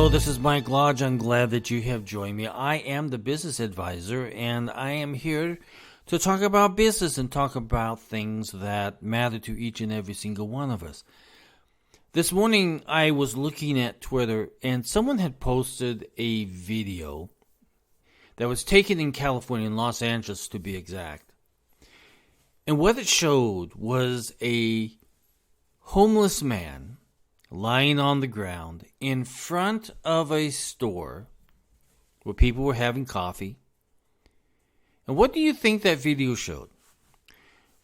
Hello, this is Mike Lodge. I'm glad that you have joined me. I am the business advisor, and I am here to talk about business and talk about things that matter to each and every single one of us. This morning, I was looking at Twitter, and someone had posted a video that was taken in California, in Los Angeles to be exact. And what it showed was a homeless man lying on the ground in front of a store where people were having coffee. And what do you think that video showed?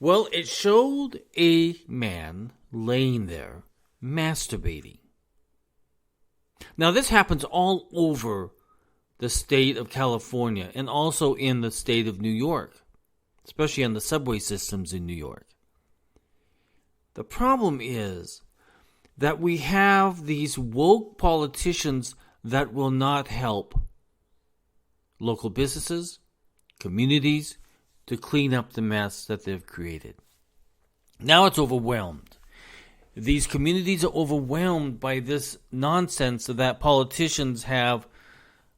Well, it showed a man laying there masturbating. Now, this happens all over the state of California and also in the state of New York, especially on the subway systems in New York. The problem is that we have these woke politicians that will not help local businesses, communities, to clean up the mess that they've created. Now it's overwhelmed. These communities are overwhelmed by this nonsense that politicians have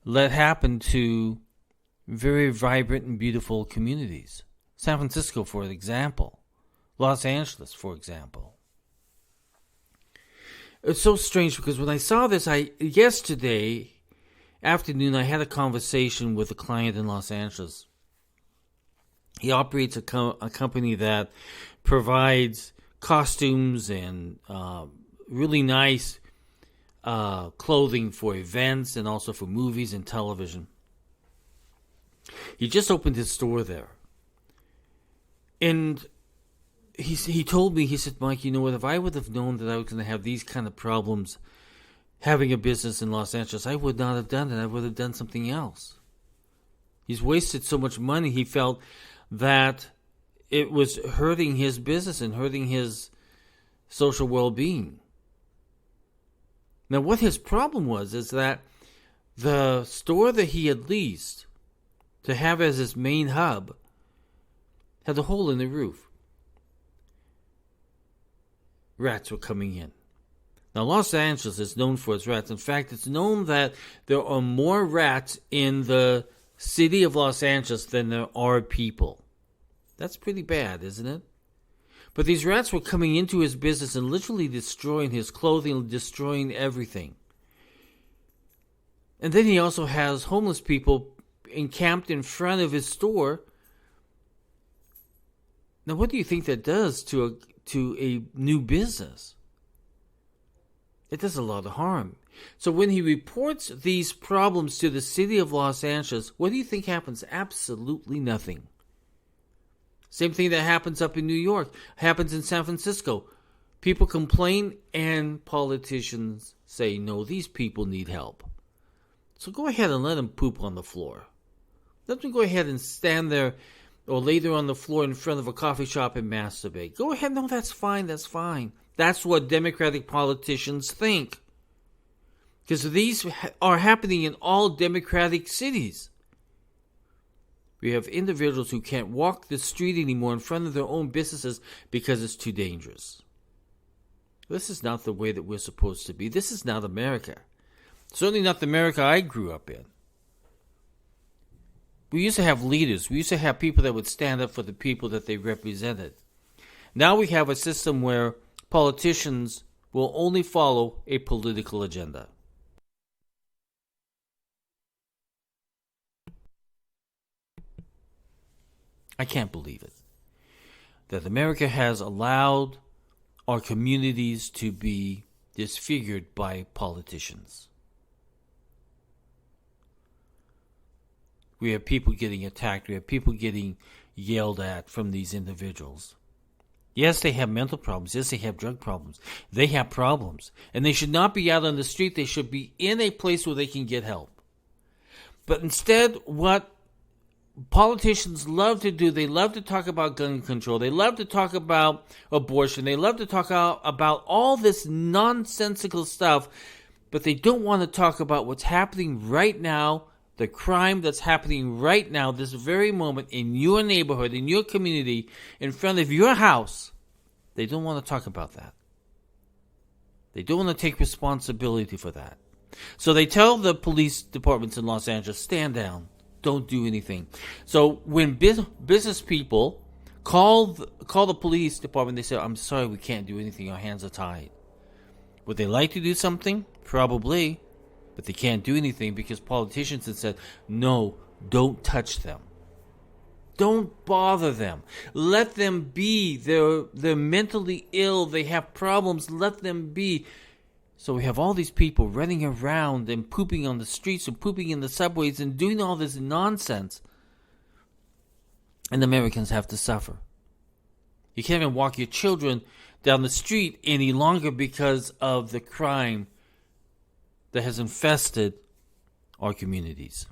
let happen to very vibrant and beautiful communities. San Francisco, for example. Los Angeles, for example. It's so strange because when I saw this, yesterday afternoon, I had a conversation with a client in Los Angeles. He operates a company that provides costumes and really nice clothing for events and also for movies and television. He just opened his store there. And he told me, he said, Mike, you know what, if I would have known that I was going to have these kind of problems having a business in Los Angeles, I would not have done it. I would have done something else. He's wasted so much money. He felt that it was hurting his business and hurting his social well-being. Now, what his problem was is that the store that he had leased to have as his main hub had a hole in the roof. Rats were coming in. Now, Los Angeles is known for its rats. In fact, it's known that there are more rats in the city of Los Angeles than there are people. That's pretty bad, isn't it? But these rats were coming into his business and literally destroying his clothing, destroying everything. And then he also has homeless people encamped in front of his store. Now, what do you think that does to a new business? It does a lot of harm. So when he reports these problems to the city of Los Angeles, what do you think happens? Absolutely nothing. Same thing that happens up in New York, happens in San Francisco. People complain and politicians say, no, these people need help. So go ahead and let them poop on the floor. Let them go ahead and stand there or lay there on the floor in front of a coffee shop and masturbate. Go ahead. No, that's fine. That's fine. That's what Democratic politicians think. Because these are happening in all Democratic cities. We have individuals who can't walk the street anymore in front of their own businesses because it's too dangerous. This is not the way that we're supposed to be. This is not America. Certainly not the America I grew up in. We used to have leaders. We used to have people that would stand up for the people that they represented. Now we have a system where politicians will only follow a political agenda. I can't believe it. That America has allowed our communities to be disfigured by politicians. We have people getting attacked. We have people getting yelled at from these individuals. Yes, they have mental problems. Yes, they have drug problems. They have problems. And they should not be out on the street. They should be in a place where they can get help. But instead, what politicians love to do, they love to talk about gun control. They love to talk about abortion. They love to talk about all this nonsensical stuff. But they don't want to talk about what's happening right now, the crime that's happening right now, this very moment, in your neighborhood, in your community, in front of your house. They don't want to talk about that. They don't want to take responsibility for that. So they tell the police departments in Los Angeles, stand down, don't do anything. So when business people call the police department, they say, I'm sorry, we can't do anything, our hands are tied. Would they like to do something? Probably. But they can't do anything because politicians have said, no, don't touch them. Don't bother them. Let them be. They're mentally ill. They have problems. Let them be. So we have all these people running around and pooping on the streets and pooping in the subways and doing all this nonsense. And Americans have to suffer. You can't even walk your children down the street any longer because of the crime that has infested our communities.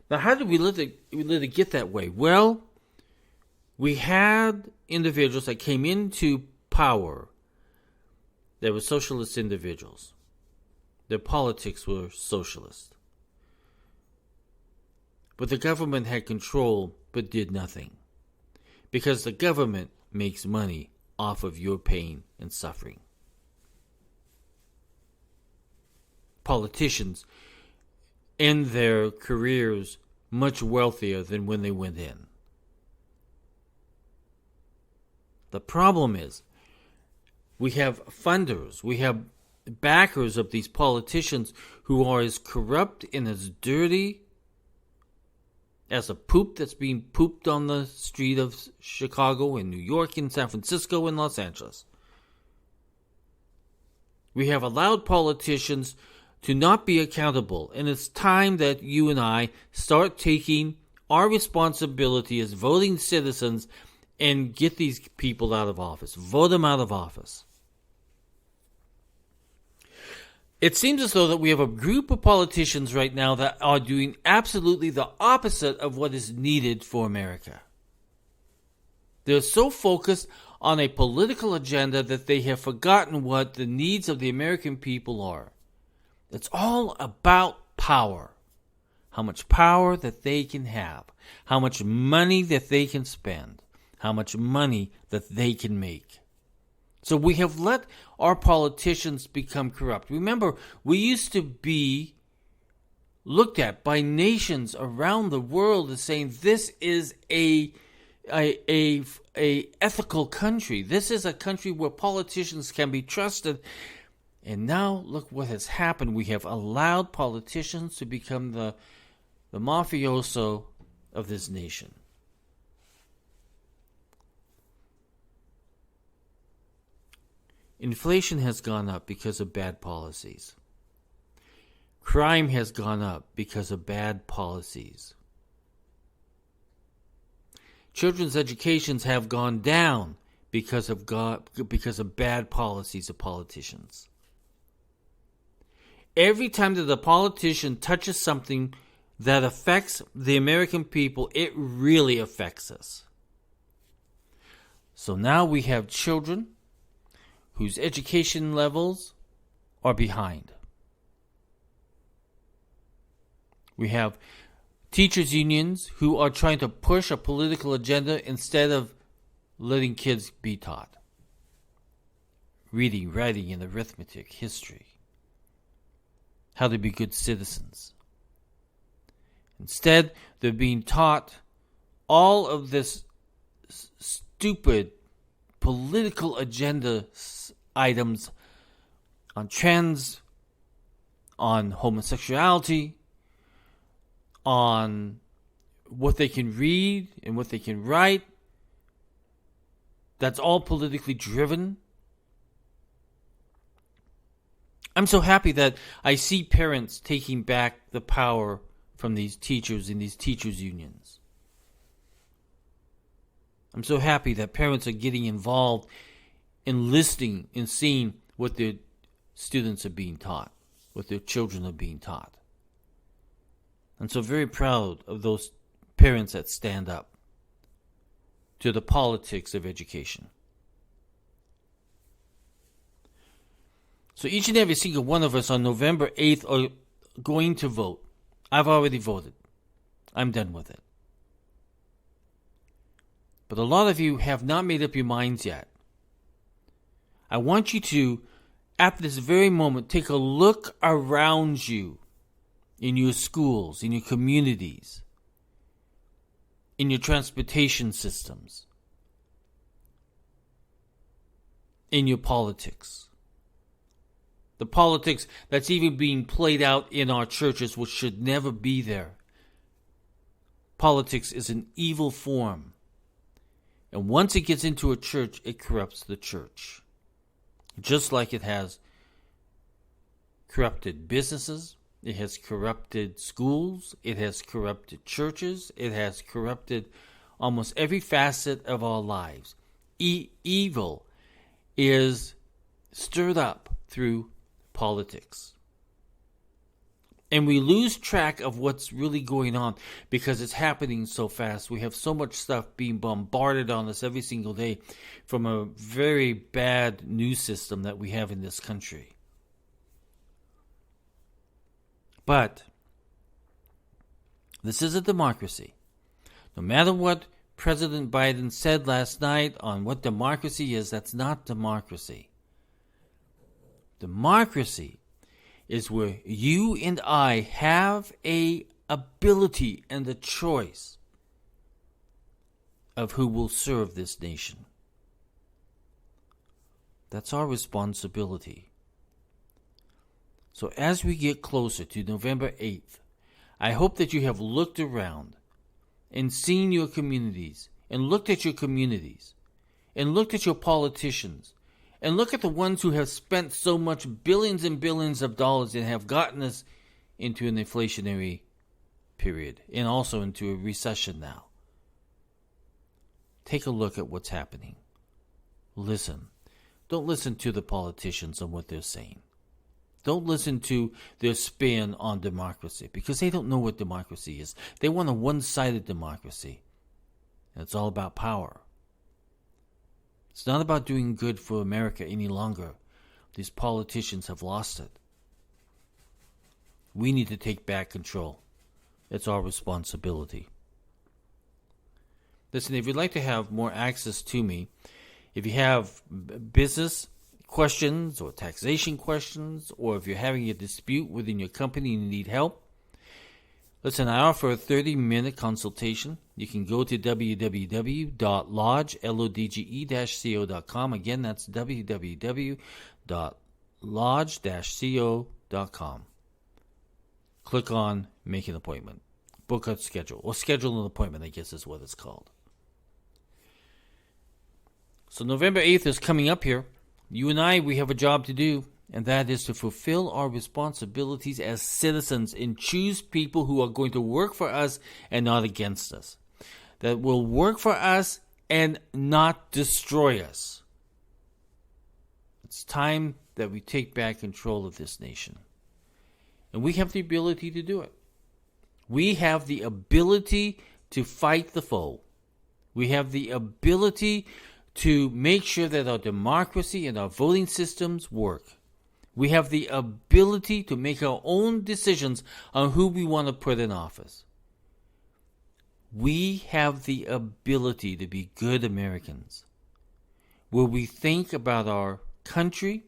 Now, how did we let it get that way? Well, we had individuals that came into power that were socialist individuals. Their politics were socialist. But the government had control but did nothing. Because the government makes money off of your pain and suffering. Politicians end their careers much wealthier than when they went in. The problem is, we have funders, we have backers of these politicians who are as corrupt and as dirty as a poop that's being pooped on the street of Chicago and New York and San Francisco and Los Angeles. We have allowed politicians to not be accountable, and it's time that you and I start taking our responsibility as voting citizens and get these people out of office. Vote them out of office. It seems as though that we have a group of politicians right now that are doing absolutely the opposite of what is needed for America. They're so focused on a political agenda that they have forgotten what the needs of the American people are. It's all about power. How much power that they can have. How much money that they can spend. How much money that they can make. So we have let our politicians become corrupt. Remember, we used to be looked at by nations around the world as saying this is a ethical country. This is a country where politicians can be trusted. And now look what has happened. We have allowed politicians to become the mafioso of this nation. Inflation has gone up because of bad policies. Crime has gone up because of bad policies. Children's educations have gone down because of bad policies of politicians. Every time that a politician touches something that affects the American people, it really affects us. So now we have children whose education levels are behind. We have teachers' unions who are trying to push a political agenda instead of letting kids be taught reading, writing, and arithmetic, history, how to be good citizens. Instead, they're being taught all of this stupid political agenda items on trans, on homosexuality, on what they can read and what they can write. That's all politically driven. I'm so happy that I see parents taking back the power from these teachers in these teachers' unions. I'm so happy that parents are getting involved in listening and seeing what their students are being taught, what their children are being taught. I'm so very proud of those parents that stand up to the politics of education. So each and every single one of us on November 8th are going to vote. I've already voted. I'm done with it. But a lot of you have not made up your minds yet. I want you to at this very moment, take a look around you in your schools, in your communities, in your transportation systems, in your politics. The politics that's even being played out in our churches, which should never be there. Politics is an evil form. And once it gets into a church, it corrupts the church. Just like it has corrupted businesses, it has corrupted schools, it has corrupted churches, it has corrupted almost every facet of our lives. Evil is stirred up through politics. And we lose track of what's really going on because it's happening so fast. We have so much stuff being bombarded on us every single day from a very bad news system that we have in this country. But this is a democracy. No matter what President Biden said last night on what democracy is, that's not democracy. Democracy is where you and I have a ability and a choice of who will serve this nation. That's our responsibility. So as we get closer to November 8th, I hope that you have looked around and seen your communities, and looked at your communities, and looked at your politicians, and look at the ones who have spent so much billions and billions of dollars and have gotten us into an inflationary period and also into a recession now. Take a look at what's happening. Listen. Don't listen to the politicians and what they're saying. Don't listen to their spin on democracy because they don't know what democracy is. They want a one-sided democracy. And it's all about power. It's not about doing good for America any longer. These politicians have lost it. We need to take back control. It's our responsibility. Listen, if you'd like to have more access to me, if you have business questions or taxation questions, or if you're having a dispute within your company and you need help, listen, I offer a 30-minute consultation. You can go to www.lodge-co.com. Again, that's www.lodge-co.com. Click on Make an Appointment. Book a schedule. Or schedule an appointment, I guess is what it's called. So November 8th is coming up here. You and I, we have a job to do. And that is to fulfill our responsibilities as citizens and choose people who are going to work for us and not against us. That will work for us and not destroy us. It's time that we take back control of this nation. And we have the ability to do it. We have the ability to fight the foe. We have the ability to make sure that our democracy and our voting systems work. We have the ability to make our own decisions on who we want to put in office. We have the ability to be good Americans, where we think about our country,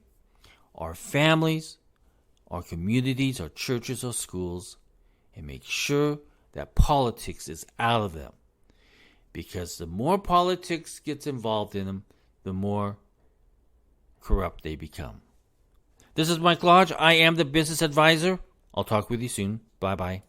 our families, our communities, our churches, our schools, and make sure that politics is out of them. Because the more politics gets involved in them, the more corrupt they become. This is Mike Lodge. I am the business advisor. I'll talk with you soon. Bye-bye.